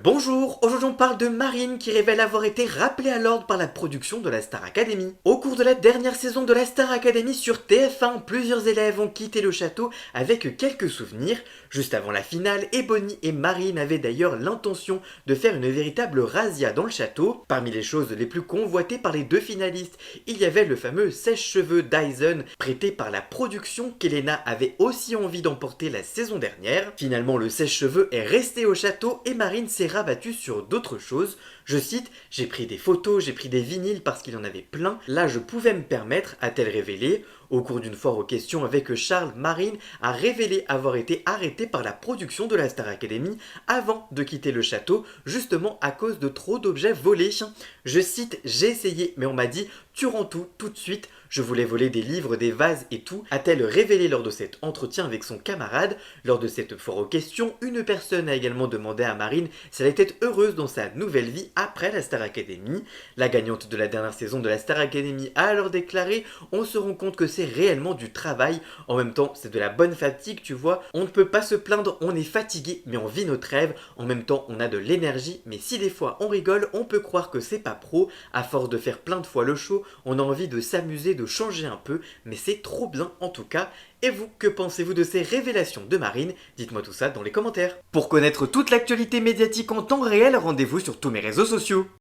Bonjour, aujourd'hui on parle de Marine qui révèle avoir été rappelée à l'ordre par la production de la Star Academy. Au cours de la dernière saison de la Star Academy sur TF1, plusieurs élèves ont quitté le château avec quelques souvenirs. Juste avant la finale, Ebony et Marine avaient d'ailleurs l'intention de faire une véritable razzia dans le château. Parmi les choses les plus convoitées par les deux finalistes, il y avait le fameux sèche-cheveux Dyson prêté par la production qu'Elena avait aussi envie d'emporter la saison dernière. Finalement, le sèche-cheveux est resté au château et Marine s'est rabattue sur d'autres choses. Je cite, j'ai pris des photos, j'ai pris des vinyles parce qu'il y en avait plein. Là, je pouvais me permettre, a-t-elle révélé. Au cours d'une foire aux questions avec Charles, Marine a révélé avoir été arrêtée par la production de la Star Academy avant de quitter le château, justement à cause de trop d'objets volés. Je cite, j'ai essayé, mais on m'a dit, tu rends tout de suite. Je voulais voler des livres, des vases et tout, a-t-elle révélé lors de cet entretien avec son camarade. Lors de cette foire aux questions, une personne a également demandé à Marine si elle était heureuse dans sa nouvelle vie après la Star Academy. La gagnante de la dernière saison de la Star Academy a alors déclaré: on se rend compte que c'est réellement du travail, en même temps c'est de la bonne fatigue, tu vois, on ne peut pas se plaindre, on est fatigué mais on vit notre rêve, en même temps on a de l'énergie, mais si des fois on rigole, on peut croire que c'est pas pro, à force de faire plein de fois le show, on a envie de s'amuser, de changer un peu, mais c'est trop bien en tout cas. Et vous, que pensez-vous de ces révélations de Marine? Dites-moi tout ça dans les commentaires. Pour connaître toute l'actualité médiatique en temps réel, rendez-vous sur tous mes réseaux sociaux.